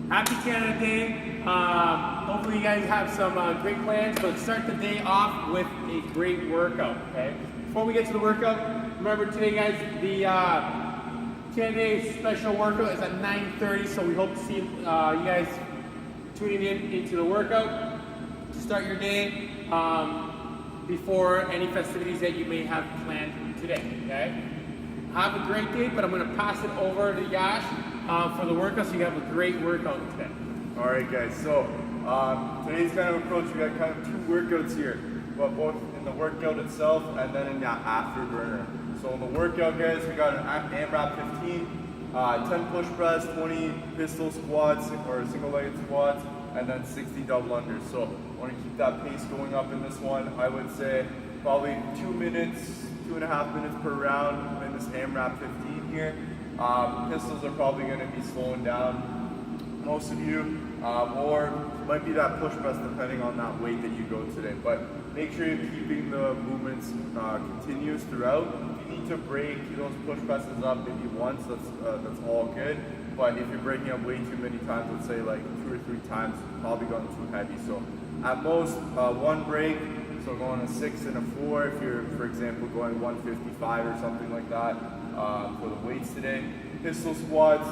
Happy Canada Day. Hopefully you guys have some great plans, but start the day off with a great workout, okay? Before we get to the workout, remember today guys, the Canada Day special workout is at 9:30, so we hope to see you guys tuning in into the workout to start your day before any festivities that you may have planned today, okay? Have a great day, but I'm going to pass it over to Yash for the workout, so you have a great workout today. All right, guys. So today's kind of approach, we got kind of two workouts here, but both in the workout itself and then in the afterburner. So in the workout, guys, we got an AMRAP 15, 10 push press, 20 pistol squats or single-legged squats, and then 60 double unders. So I want to keep that pace going up in this one. I would say probably 2 minutes, 2.5 minutes per round in this AMRAP 15 here. Pistols are probably going to be slowing down most of you, or might be that push press depending on that weight that you go today. But make sure you're keeping the movements continuous throughout. If you need to break those push presses up maybe once, that's all good. But if you're breaking up way too many times, let's say like 2 or 3 times, probably gotten too heavy. So at most one break. So going a 6 and a 4 if you're, for example, going 155 or something like that for the weights today. Pistol squats,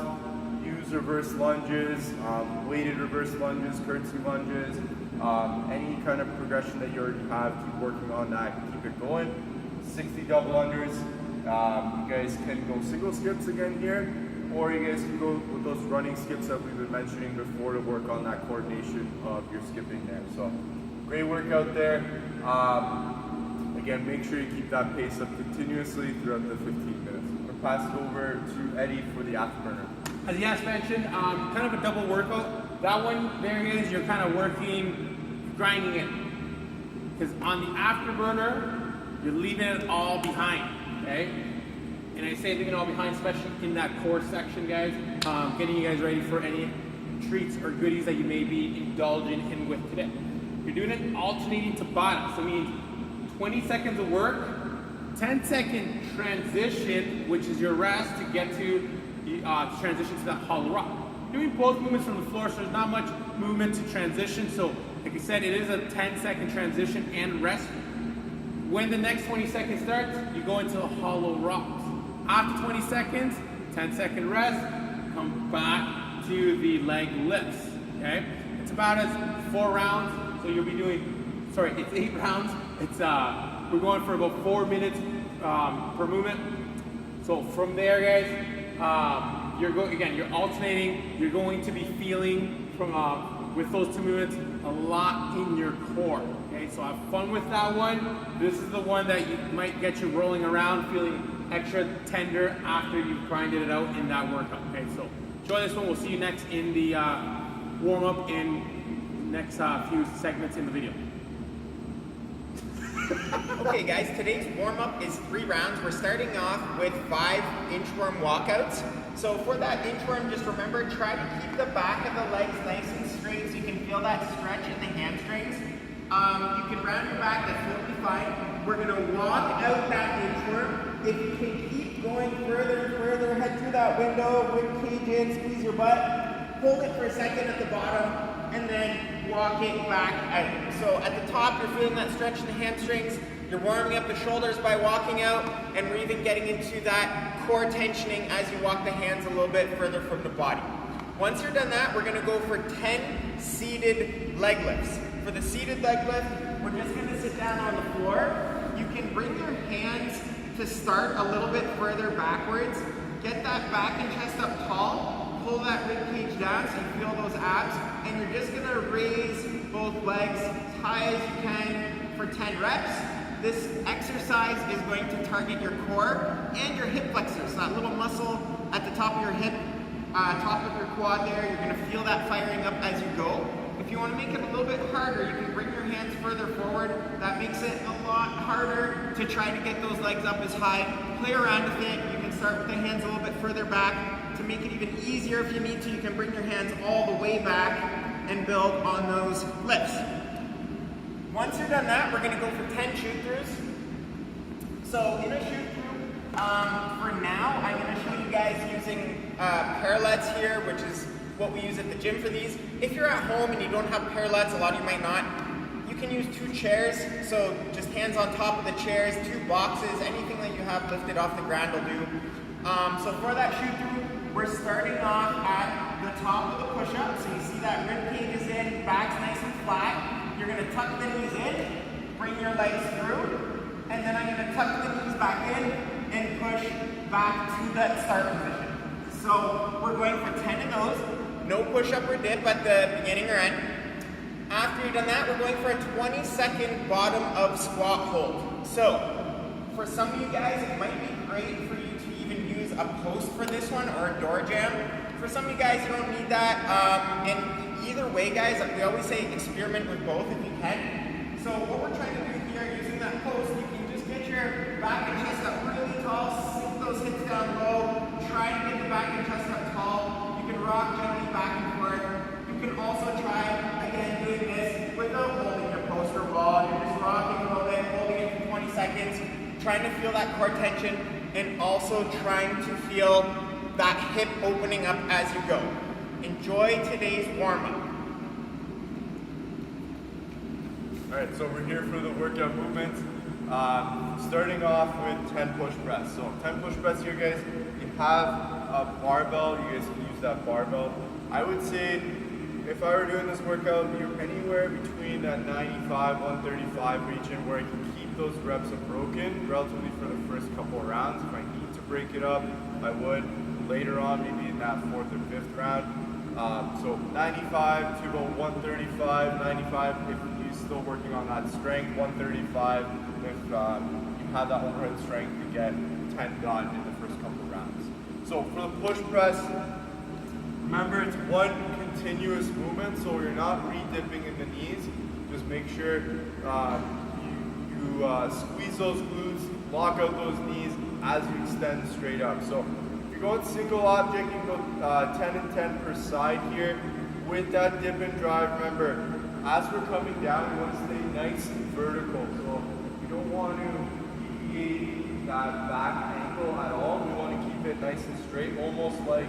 use reverse lunges, weighted reverse lunges, curtsy lunges, any kind of progression that you already have, keep working on that, keep it going. 60 double unders, you guys can go single skips again here, or you guys can go with those running skips that we've been mentioning before to work on that coordination of your skipping there. So great workout there. Again, make sure you keep that pace up continuously throughout the 15 minutes. I'm going to pass it over to Eddie for the afterburner. As Yash mentioned, kind of a double workout. That one there is, you're kind of working, grinding it. Because on the afterburner, you're leaving it all behind, okay? And I say leaving it all behind, especially in that core section, guys. Getting you guys ready for any treats or goodies that you may be indulging in with today. You're doing it alternating Tabata, so it means 20 seconds of work, 10-second transition, which is your rest to get to transition to that hollow rock. Doing both movements from the floor, so there's not much movement to transition. So, like I said, it is a 10-second transition and rest. When the next 20 seconds starts, you go into the hollow rocks. After 20 seconds, 10-second rest, come back to the leg lifts. Okay, it's about as 4 rounds. So you'll be doing, sorry, it's 8 rounds. It's we're going for about 4 minutes per movement. So from there, guys, you're alternating. You're going to be feeling from with those 2 movements a lot in your core. Okay, so have fun with that one. This is the one that you might get you rolling around, feeling extra tender after you've grinded it out in that workout. Okay, so enjoy this one. We'll see you next in the warm up in next few segments in the video. Okay guys, today's warm-up is 3 rounds. We're starting off with 5 inchworm walkouts. So for that inchworm, just remember, try to keep the back of the legs nice and straight so you can feel that stretch in the hamstrings. You can round your back, that's totally fine. We're gonna walk out that inchworm. If you can keep going further and further, head through that window, rib cage in, squeeze your butt, hold it for a second at the bottom, and then walk it back out. So at the top, you're feeling that stretch in the hamstrings, you're warming up the shoulders by walking out, and we're even getting into that core tensioning as you walk the hands a little bit further from the body. Once you're done that, we're gonna go for 10 seated leg lifts. For the seated leg lift, we're just gonna sit down on the floor. You can bring your hands to start a little bit further backwards, get that back and chest up tall, pull that rib cage down so you feel those abs, and you're just gonna raise both legs as high as you can for 10 reps. This exercise is going to target your core and your hip flexors, so that little muscle at the top of your hip, top of your quad there, you're gonna feel that firing up as you go. If you wanna make it a little bit harder, you can bring your hands further forward. That makes it a lot harder to try to get those legs up as high. Play around with it. You can start with the hands a little bit further back. To make it even easier if you need to, you can bring your hands all the way back and build on those lifts. Once you're done that, we're gonna go for 10 shoot throughs. So in a shoot through, for now, I'm gonna show you guys using parallettes here, which is what we use at the gym for these. If you're at home and you don't have parallettes, a lot of you might not, you can use 2 chairs, so just hands on top of the chairs, 2 boxes, anything that you have lifted off the ground will do. So for that shoot through, we're starting off at the top of the push-up. So you see that rib cage is in, back's nice and flat. You're gonna tuck the knees in, bring your legs through, and then I'm gonna tuck the knees back in and push back to that start position. So we're going for 10 of those. No push-up or dip at the beginning or end. After you've done that, we're going for a 20-second bottom of squat hold. So for some of you guys, it might be great for you to even use a post for this one or a door jamb. For some of you guys, you don't need that. And either way, guys, we always say experiment with both if you can. So what we're trying to do here, using that post, you can just get your back and chest up really tall, sink those hips down low, try to get the back and chest up tall. You can rock gently back and forth. You can also try, again, doing this without holding your post or wall. You're just rocking a little bit, holding it for 20 seconds, trying to feel that core tension, and also trying to feel that hip opening up as you go. Enjoy today's warm-up. All right, so we're here for the workout movements. Starting off with 10 push press. So 10 push press here, guys. You have a barbell. You guys can use that barbell. I would say if I were doing this workout, you're anywhere between that 95, 135 region where I can keep those reps unbroken relatively for the first couple of rounds. If I need to break it up, I would later on, maybe in that 4th or 5th round. So 95 to about 135, 95 if you're still working on that strength, 135 if you have that overhead strength to get 10 done in the first couple of rounds. So for the push press, remember it's one continuous movement, so you're not re-dipping in the knees. Just make sure you squeeze those glutes, lock out those knees as you extend straight up. So if you're going single object, you can go 10 and 10 per side here. With that dip and drive, remember, as we're coming down, we want to stay nice and vertical. So we don't want to deviate that back angle at all. We want to keep it nice and straight, almost like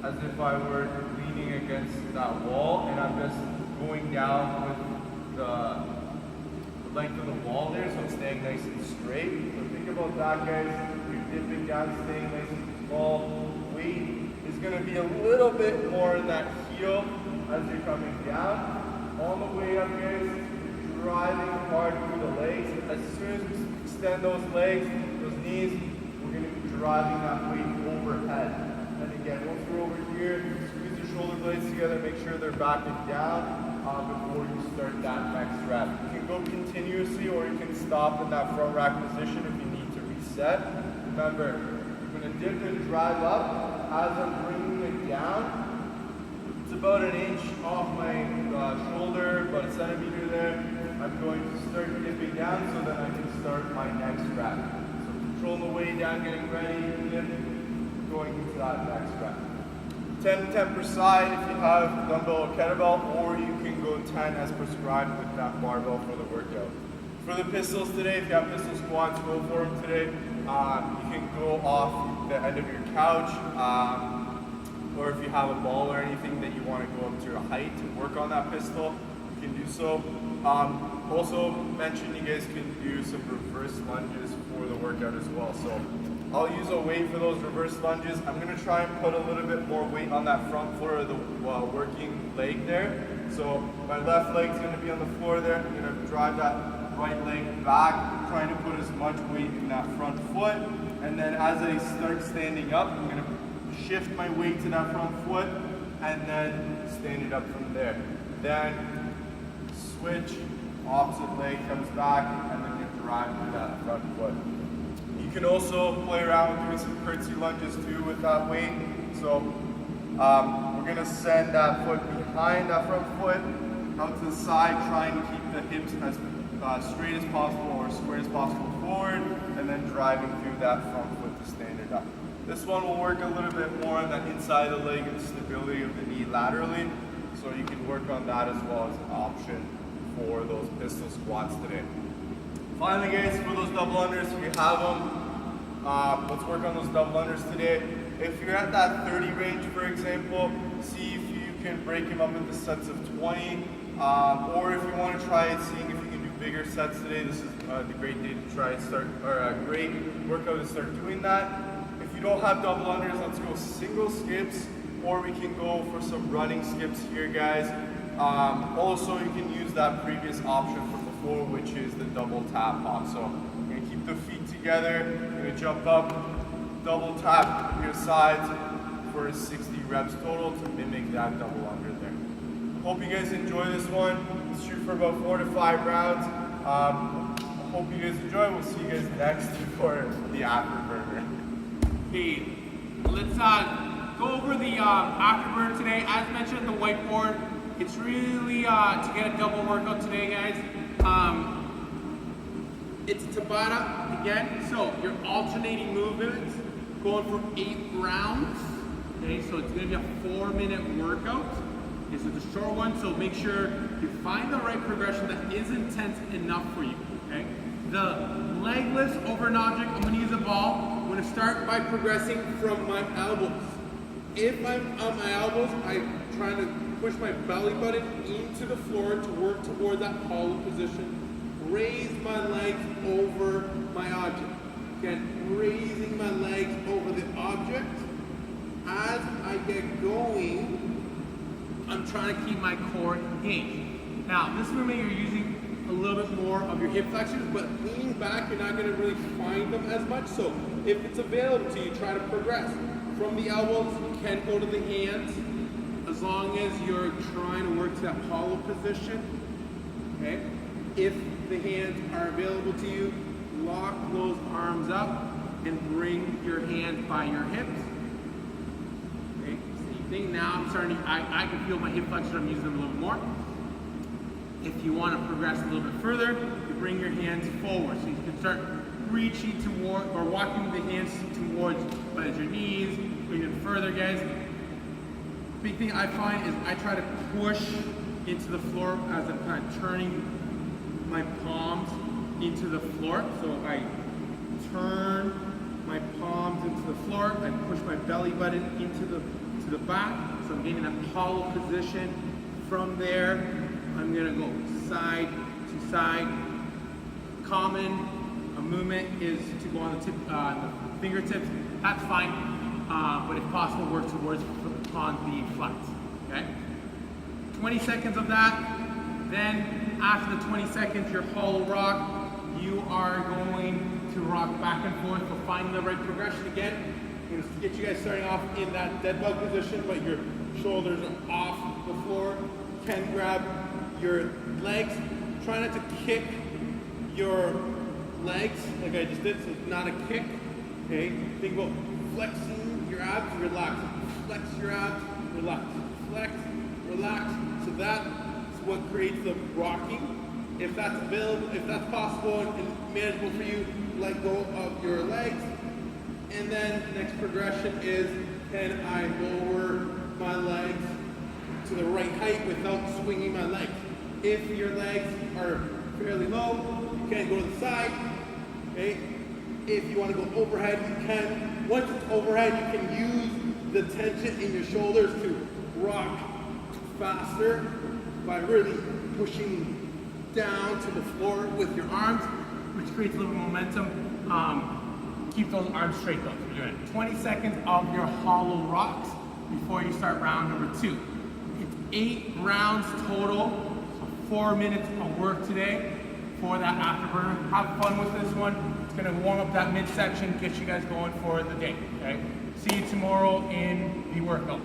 as if I were leaning against that wall and I'm just going down with the length of the wall there, so I'm staying nice and straight. So think about that, guys. You're dipping down, staying nice and tall. Weight is going to be a little bit more in that heel as you're coming down. On the way up, guys, driving hard through the legs. As soon as we extend those legs, those knees, we're going to be driving that weight overhead. And again, once we're over here, squeeze your shoulder blades together, make sure they're back and down before you start that next rep. You can go continuously or you can stop in that front rack position if you need to reset. Remember, I'm going to dip and drive up. As I'm bringing it down, it's about an inch off my shoulder, about a centimeter there. I'm going to start dipping down so that I can start my next rep. So control the way down, getting ready, dip, going into that next rep. 10 per side if you have dumbbell or kettlebell, or you can go 10 as prescribed with that barbell for the workout. For the pistols today, if you have pistol squats, go for them today. You can go off the end of your couch, or if you have a ball or anything that you want to go up to a height and work on that pistol, you can do so. Also mention you guys can do some reverse lunges for the workout as well. So I'll use a weight for those reverse lunges. I'm going to try and put a little bit more weight on that front foot or the working leg there. So my left leg's going to be on the floor there. I'm going to drive that right leg back, trying to put as much weight in that front foot. And then as I start standing up, I'm going to shift my weight to that front foot and then stand it up from there. Then switch, opposite leg comes back, and then you drive through that front foot. You can also play around with doing some curtsy lunges too with that weight. So we're going to send that foot behind that front foot, out to the side, trying to keep the hips as straight as possible or square as possible forward, and then driving through that front foot to stand it up. This one will work a little bit more on the inside of the leg and the stability of the knee laterally, so you can work on that as well as an option for those pistol squats today. Finally, guys, for those double unders, if you have them, let's work on those double unders today. If you're at that 30 range, for example, see if you can break them up into sets of 20, or if you want to try it, seeing if you can do bigger sets today. This is the great day to try and start, or a great workout to start doing that. If you don't have double unders, let's go single skips, or we can go for some running skips here, guys. Also, you can use that previous option from before, which is the double tap hop. So you're gonna keep the feet together, you're gonna jump up, double tap your sides for 60 reps total to mimic that double under there. Hope you guys enjoy this one. Let's shoot for about 4 to 5 rounds. Hope you guys enjoy. We'll see you guys next for the afterburner. Okay, let's go over the afterburner today. As mentioned on the whiteboard, it's really to get a double workout today, guys. It's Tabata again, so you're alternating movements, going for 8 rounds. Okay, so it's gonna be a 4-minute workout. Okay, so it's a short one, so make sure you find the right progression that is intense enough for you. Okay, the leg lifts over an object, I'm gonna use a ball. I'm gonna start by progressing from my elbows. If I'm on my elbows, I'm trying to push my belly button into the floor to work toward that hollow position. Raise my legs over my object. Again, raising my legs over the object. As I get going, I'm trying to keep my core engaged. Now, this movement you're using a little bit more of your hip flexors, but leaning back, you're not gonna really find them as much. So if it's available to you, try to progress. From the elbows, you can go to the hands, as long as you're trying to work to that hollow position, okay? If the hands are available to you, lock those arms up and bring your hands by your hips. Okay, same thing. Now I'm starting to, I can feel my hip flexors, I'm using them a little bit more. If you want to progress a little bit further, you bring your hands forward. So you can start reaching toward, or walking the hands towards your knees, bring it further, guys. Big thing I find is I try to push into the floor as I'm kind of turning my palms into the floor. So I turn my palms into the floor, I push my belly button into the back, so I'm getting that hollow position. From there, I'm gonna go side to side. Common movement is to go on the tip, the fingertips. That's fine, but if possible, work towards on the flats. Okay. 20 seconds of that. Then after the 20 seconds, your hollow rock. You are going to rock back and forth. So finding the right progression again. I'm going to get you guys starting off in that dead bug position, but your shoulders are off the floor. You can grab your legs. Try not to kick your legs like I just did, so it's not a kick. Okay, think about flexing your abs, relax. Flex your abs, relax. Flex, relax. So that's what creates the rocking. If that's available, if that's possible and manageable for you, let go of your legs. And then the next progression is, can I lower my legs to the right height without swinging my legs? If your legs are fairly low, you can go to the side. Okay? If you want to go overhead, you can. Once it's overhead, you can use the tension in your shoulders to rock faster by really pushing down to the floor with your arms, which creates a little momentum. Keep those arms straight though. So you're doing 20 seconds of your hollow rocks before you start round number 2. It's 8 rounds total, so 4 minutes of work today for that afterburner. Have fun with this one. It's gonna warm up that midsection, get you guys going for the day, okay? See you tomorrow in the workout.